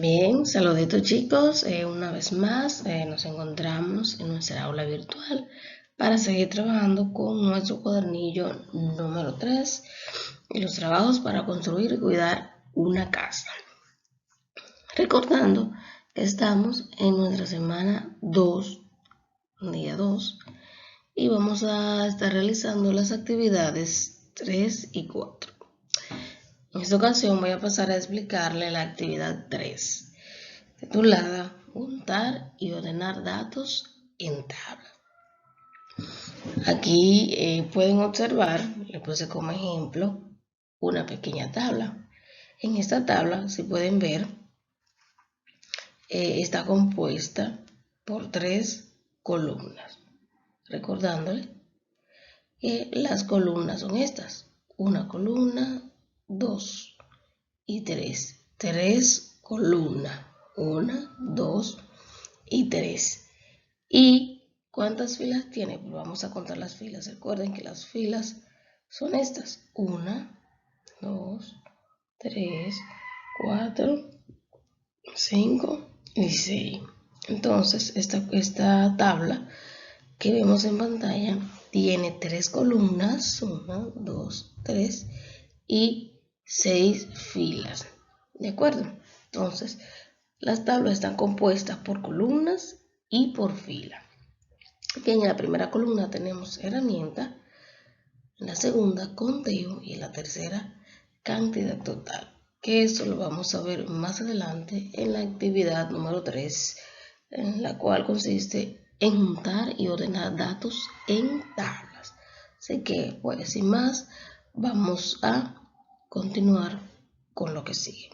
Bien, saluditos chicos, una vez más nos encontramos en nuestra aula virtual para seguir trabajando con nuestro cuadernillo número 3 y los trabajos para construir y cuidar una casa. Recordando que estamos en nuestra semana 2, día 2, y vamos a estar realizando las actividades 3 y 4. En esta ocasión voy a pasar a explicarle la actividad 3, titulada Juntar y ordenar datos en tabla. Aquí pueden observar, le puse como ejemplo, una pequeña tabla. En esta tabla, si pueden ver, está compuesta por 3 columnas. Recordándole que las columnas son estas. Una columna, 2 y 3. 3 columnas. 1, 2 y 3. ¿Y cuántas filas tiene? Pues vamos a contar las filas. Recuerden que las filas son estas. 1, 2, 3, 4, 5 y 6. Entonces, esta tabla que vemos en pantalla tiene 3 columnas. 1, 2, 3 y 6 filas. ¿De acuerdo? Entonces, las tablas están compuestas por columnas y por fila. Aquí en la primera columna tenemos herramienta, en la segunda conteo y en la tercera cantidad total, que eso lo vamos a ver más adelante en la actividad número 3, en la cual consiste en juntar y ordenar datos en tablas. Así que, pues sin más, vamos a continuar con lo que sigue.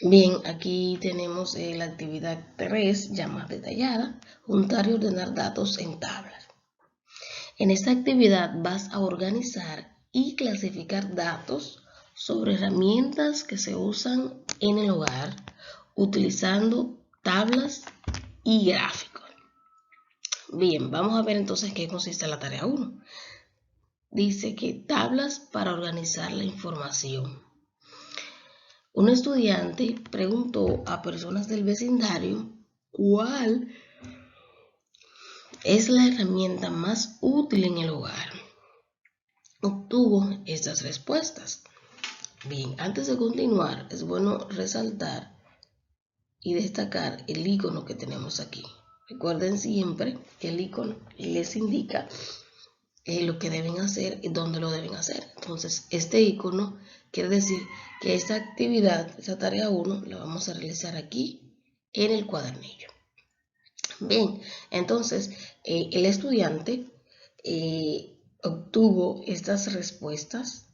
Bien, aquí tenemos la actividad 3, ya más detallada, juntar y ordenar datos en tablas. En esta actividad vas a organizar y clasificar datos sobre herramientas que se usan en el hogar utilizando tablas y gráficos. Bien, vamos a ver entonces qué consiste la tarea 1. Dice que tablas para organizar la información. Un estudiante preguntó a personas del vecindario cuál es la herramienta más útil en el hogar. Obtuvo estas respuestas. Bien, antes de continuar, es bueno resaltar y destacar el icono que tenemos aquí. Recuerden siempre que el icono les indica lo que deben hacer y dónde lo deben hacer. Entonces, este icono quiere decir que esta actividad, esta tarea 1, la vamos a realizar aquí en el cuadernillo. Bien, entonces el estudiante obtuvo estas respuestas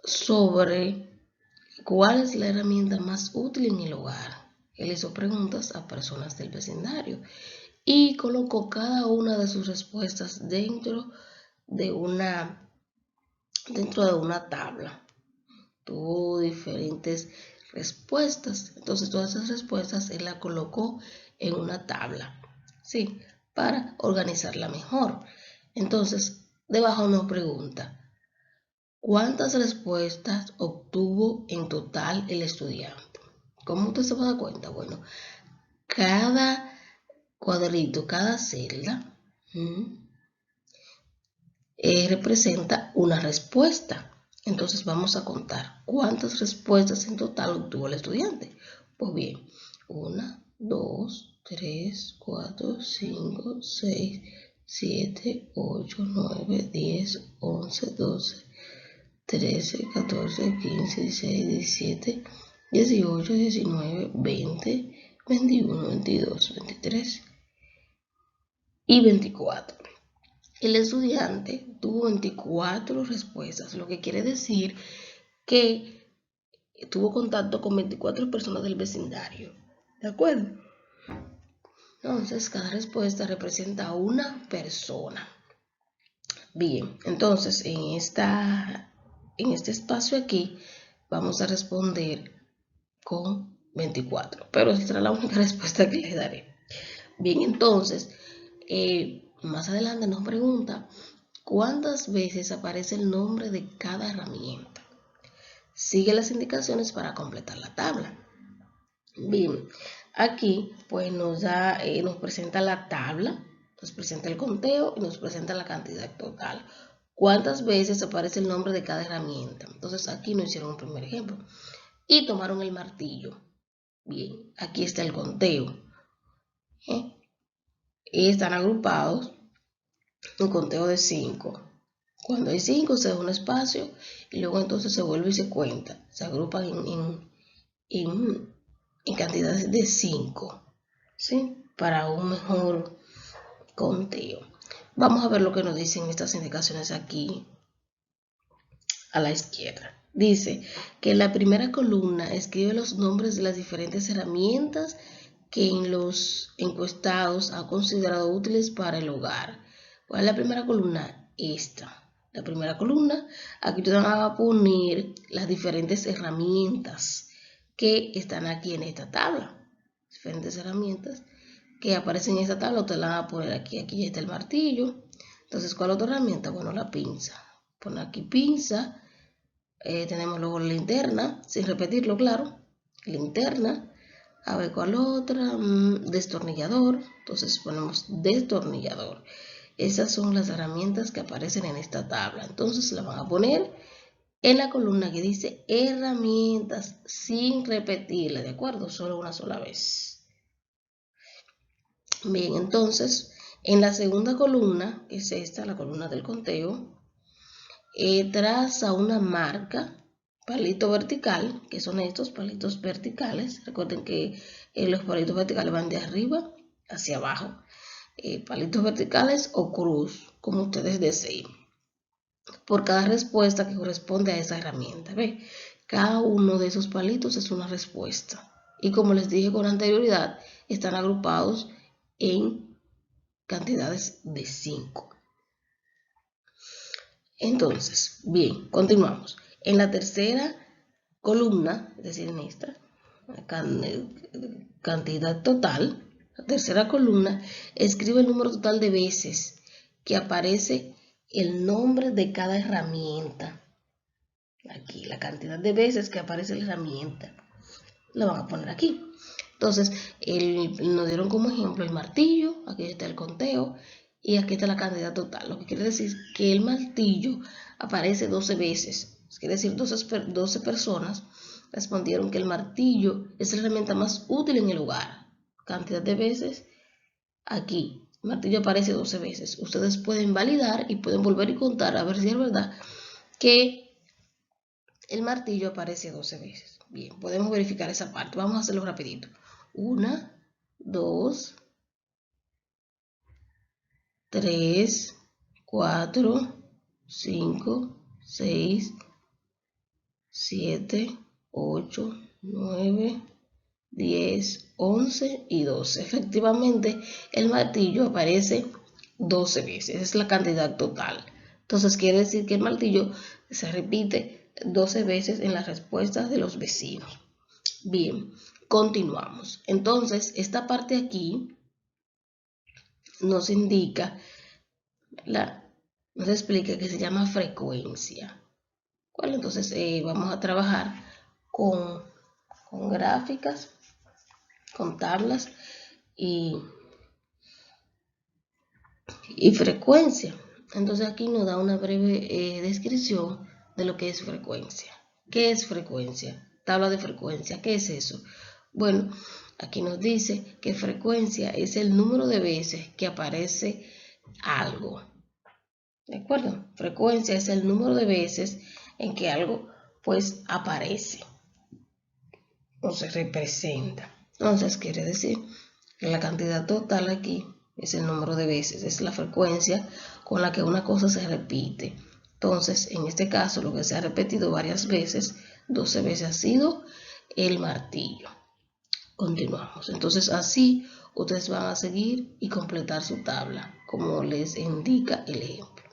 sobre cuál es la herramienta más útil en el hogar. Él hizo preguntas a personas del vecindario y colocó cada una de sus respuestas dentro de una tabla. Tuvo diferentes respuestas, entonces todas esas respuestas él la colocó en una tabla, ¿sí? Para organizarla mejor. Entonces, debajo nos pregunta, ¿cuántas respuestas obtuvo en total el estudiante? ¿Cómo usted se va a dar cuenta? Bueno, cada cuadrito, cada celda representa una respuesta. Entonces vamos a contar cuántas respuestas en total obtuvo el estudiante. Pues bien, 1, 2, 3, 4, 5, 6, 7, 8, 9, 10, 11, 12, 13, 14, 15, 16, 17, 18, 19, 20, 21, 22, 23 y 24. El estudiante tuvo 24 respuestas, lo que quiere decir que tuvo contacto con 24 personas del vecindario. ¿De acuerdo? Entonces, cada respuesta representa a una persona. Bien, entonces en este espacio aquí vamos a responder con 24, pero esta será la única respuesta que les daré. Bien, entonces más adelante nos pregunta cuántas veces aparece el nombre de cada herramienta. Sigue las indicaciones para completar la tabla. Bien, aquí pues nos presenta la tabla, nos presenta el conteo y nos presenta la cantidad total. ¿Cuántas veces aparece el nombre de cada herramienta? Entonces aquí nos hicieron un primer ejemplo. Y tomaron el martillo. Bien, aquí está el conteo. Y están agrupados un conteo de 5. Cuando hay 5 se da un espacio y luego entonces se vuelve y se cuenta. Se agrupan en cantidades de 5, ¿sí? Para un mejor conteo. Vamos a ver lo que nos dicen estas indicaciones aquí a la izquierda. Dice que en la primera columna escribe los nombres de las diferentes herramientas que en los encuestados han considerado útiles para el hogar. ¿Cuál es la primera columna? Esta. La primera columna, aquí te van a poner las diferentes herramientas que están aquí en esta tabla. Diferentes herramientas que aparecen en esta tabla, te la van a poner aquí. Aquí ya está el martillo. Entonces, ¿cuál otra herramienta? Bueno, la pinza. Pon aquí pinza. Tenemos luego la linterna, sin repetirlo, claro. Linterna. A ver, ¿cuál otra? Destornillador. Entonces ponemos destornillador. Esas son las herramientas que aparecen en esta tabla. Entonces la van a poner en la columna que dice herramientas sin repetirla, ¿de acuerdo? Solo una sola vez. Bien, entonces en la segunda columna, que es esta, la columna del conteo, traza una marca, palito vertical, que son estos palitos verticales. Recuerden que los palitos verticales van de arriba hacia abajo. Palitos verticales o cruz, como ustedes deseen, por cada respuesta que corresponde a esa herramienta. ¿Ve? Cada uno de esos palitos es una respuesta. Y como les dije con anterioridad, están agrupados en cantidades de 5. Entonces, bien, continuamos. En la tercera columna, es decir, en esta cantidad total, la tercera columna, escribe el número total de veces que aparece el nombre de cada herramienta. Aquí, la cantidad de veces que aparece la herramienta, la van a poner aquí. Entonces, nos dieron como ejemplo el martillo, aquí está el conteo, y aquí está la cantidad total, lo que quiere decir que el martillo aparece 12 veces. Quiere decir 12 personas respondieron que el martillo es la herramienta más útil en el hogar. Cantidad de veces, aquí, el martillo aparece 12 veces. Ustedes pueden validar y pueden volver y contar a ver si es verdad que el martillo aparece 12 veces. Bien, podemos verificar esa parte. Vamos a hacerlo rapidito. 1, 2, 3, 4, 5, 6, 7, 8, 9, 10, 11 y 12. Efectivamente, el martillo aparece 12 veces. Esa es la cantidad total. Entonces, quiere decir que el martillo se repite 12 veces en las respuestas de los vecinos. Bien, continuamos. Entonces, esta parte aquí nos indica, nos explica que se llama frecuencia. ¿Cuál? Entonces, vamos a trabajar con gráficas, con tablas y frecuencia. Entonces, aquí nos da una breve descripción de lo que es frecuencia. ¿Qué es frecuencia? Tabla de frecuencia. ¿Qué es eso? Bueno, aquí nos dice que frecuencia es el número de veces que aparece algo. ¿De acuerdo? Frecuencia es el número de veces en que algo pues aparece o se representa. Entonces quiere decir que la cantidad total aquí es el número de veces, es la frecuencia con la que una cosa se repite. Entonces, en este caso, lo que se ha repetido varias veces, 12 veces ha sido el martillo. Continuamos. Entonces, así ustedes van a seguir y completar su tabla, como les indica el ejemplo.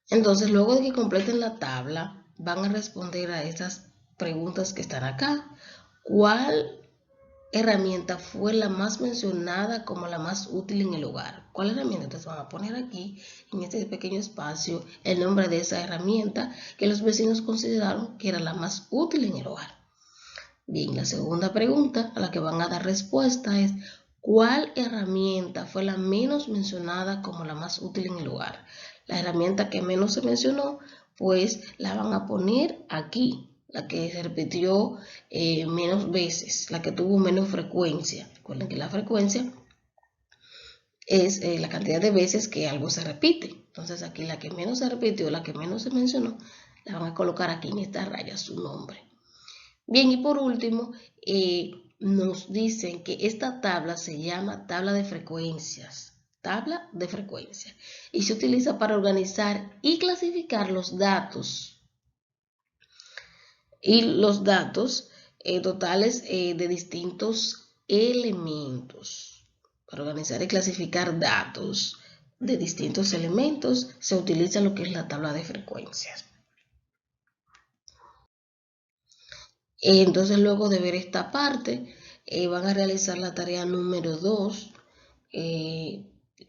Entonces, luego de que completen la tabla, van a responder a estas preguntas que están acá. ¿Cuál herramienta fue la más mencionada como la más útil en el hogar? ¿Cuál herramienta? Entonces van a poner aquí, en este pequeño espacio, el nombre de esa herramienta que los vecinos consideraron que era la más útil en el hogar. Bien, la segunda pregunta a la que van a dar respuesta es: ¿cuál herramienta fue la menos mencionada como la más útil en el hogar? La herramienta que menos se mencionó, pues la van a poner aquí, la que se repitió menos veces, la que tuvo menos frecuencia. Recuerden que la frecuencia es la cantidad de veces que algo se repite. Entonces aquí la que menos se repitió, la que menos se mencionó, la van a colocar aquí en esta raya su nombre. Bien, y por último, nos dicen que esta tabla se llama tabla de frecuencias. Tabla de frecuencias. Y se utiliza para organizar y clasificar los datos. Y los datos totales de distintos elementos. Para organizar y clasificar datos de distintos elementos se utiliza lo que es la tabla de frecuencias. Entonces, luego de ver esta parte, van a realizar la tarea número 2,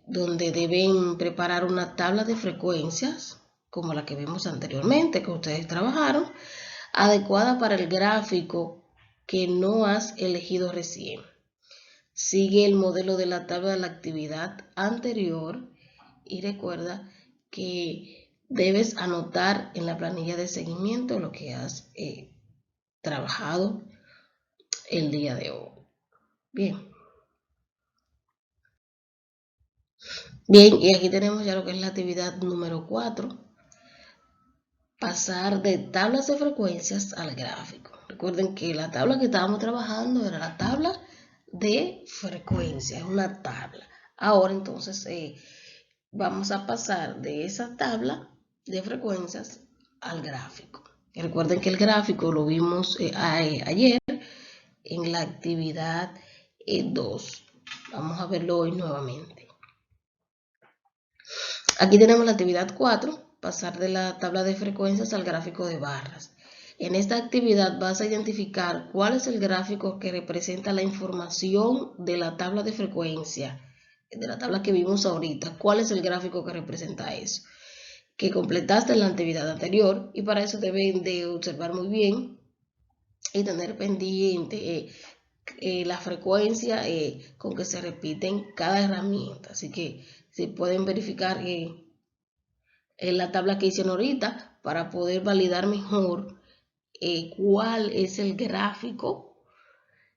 donde deben preparar una tabla de frecuencias, como la que vimos anteriormente, que ustedes trabajaron, adecuada para el gráfico que no has elegido recién. Sigue el modelo de la tabla de la actividad anterior y recuerda que debes anotar en la planilla de seguimiento lo que has trabajado el día de hoy. Bien, y aquí tenemos ya lo que es la actividad número 4, pasar de tablas de frecuencias al gráfico. Recuerden que la tabla que estábamos trabajando era la tabla de frecuencias, una tabla. Ahora entonces vamos a pasar de esa tabla de frecuencias al gráfico. Y recuerden que el gráfico lo vimos ayer en la actividad 2. Vamos a verlo hoy nuevamente. Aquí tenemos la actividad 4, pasar de la tabla de frecuencias al gráfico de barras. En esta actividad vas a identificar cuál es el gráfico que representa la información de la tabla de frecuencia, de la tabla que vimos ahorita. ¿Cuál es el gráfico que representa eso? Que completaste en la actividad anterior, y para eso deben de observar muy bien y tener pendiente la frecuencia con que se repiten cada herramienta. Así que se pueden verificar en la tabla que hicieron ahorita para poder validar mejor cuál es el gráfico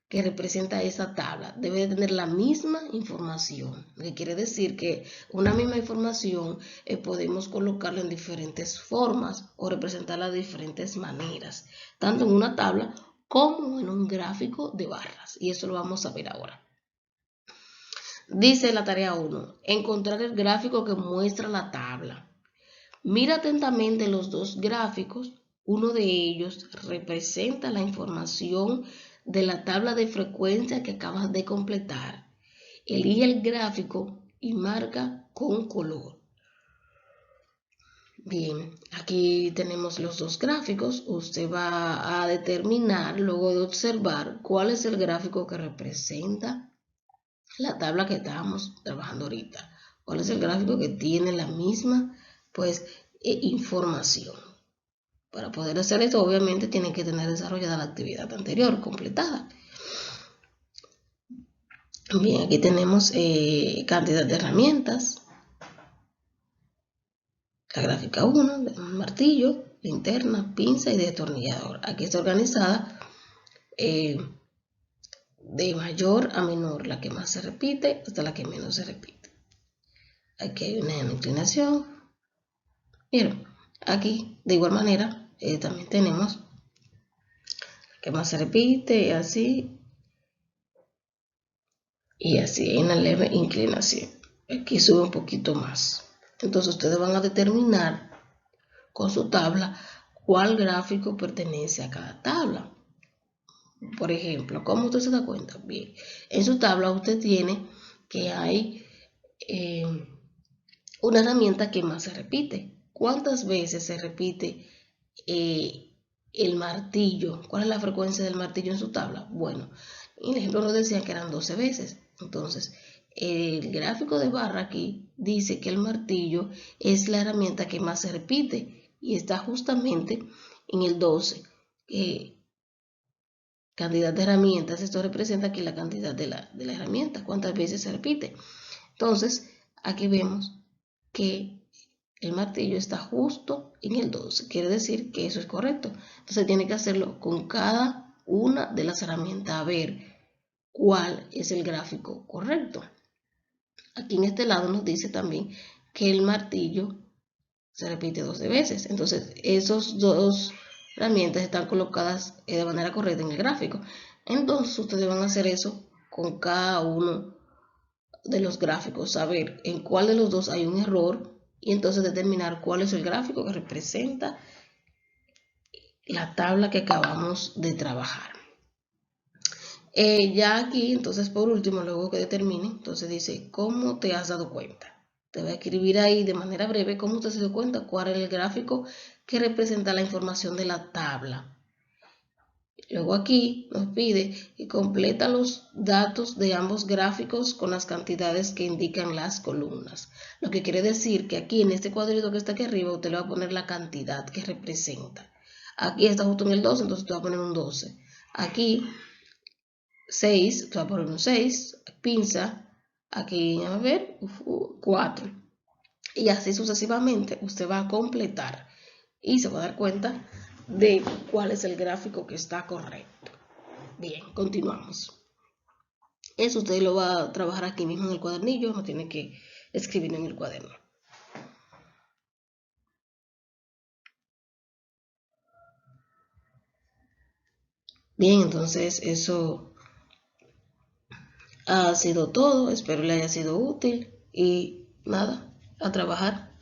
que representa esa tabla. Debe tener la misma información, lo que quiere decir que una misma información podemos colocarla en diferentes formas o representarla de diferentes maneras, tanto en una tabla como en un gráfico de barras, y eso lo vamos a ver ahora. Dice la tarea 1, encontrar el gráfico que muestra la tabla. Mira atentamente los dos gráficos. Uno de ellos representa la información de la tabla de frecuencia que acabas de completar. Elige el gráfico y marca con color. Bien, aquí tenemos los dos gráficos. Usted va a determinar, luego de observar, cuál es el gráfico que representa la tabla que estábamos trabajando ahorita. Cuál es el gráfico que tiene la misma, pues, información. Para poder hacer esto, obviamente, tienen que tener desarrollada la actividad anterior, completada. Bien, aquí tenemos cantidad de herramientas. La gráfica 1, un martillo, linterna, pinza y destornillador. Aquí está organizada de mayor a menor, la que más se repite hasta la que menos se repite. Aquí hay una inclinación. Miren, aquí de igual manera también tenemos la que más se repite, así y así, hay una leve inclinación. Aquí sube un poquito más. Entonces ustedes van a determinar con su tabla cuál gráfico pertenece a cada tabla. Por ejemplo, ¿cómo usted se da cuenta? Bien, en su tabla usted tiene que hay una herramienta que más se repite. ¿Cuántas veces se repite el martillo? ¿Cuál es la frecuencia del martillo en su tabla? Bueno, En el ejemplo nos decían que eran 12 veces. Entonces, el gráfico de barra aquí dice que el martillo es la herramienta que más se repite y está justamente en el 12. Cantidad de herramientas, esto representa aquí la cantidad de la herramienta, cuántas veces se repite. Entonces, aquí vemos que el martillo está justo en el 12, quiere decir que eso es correcto. Entonces tiene que hacerlo con cada una de las herramientas a ver cuál es el gráfico correcto. Aquí en este lado nos dice también que el martillo se repite 12 veces. Entonces, esas dos herramientas están colocadas de manera correcta en el gráfico. Entonces, ustedes van a hacer eso con cada uno de los gráficos, saber en cuál de los dos hay un error y entonces determinar cuál es el gráfico que representa la tabla que acabamos de trabajar. Ya aquí, entonces por último, luego que determine, entonces dice, ¿cómo te has dado cuenta? Te voy a escribir ahí de manera breve cómo usted se dio cuenta cuál es el gráfico que representa la información de la tabla. Luego aquí nos pide que completa los datos de ambos gráficos con las cantidades que indican las columnas. Lo que quiere decir que aquí en este cuadrito que está aquí arriba usted le va a poner la cantidad que representa. Aquí está justo en el 12, entonces usted va a poner un 12. Aquí 6, usted va a poner un 6, pinza. Aquí, a ver, 4. Y así sucesivamente usted va a completar y se va a dar cuenta de cuál es el gráfico que está correcto. Bien, continuamos. Eso usted lo va a trabajar aquí mismo en el cuadernillo, no tiene que escribir en el cuaderno. Bien, entonces eso ha sido todo. Espero le haya sido útil y nada, a trabajar.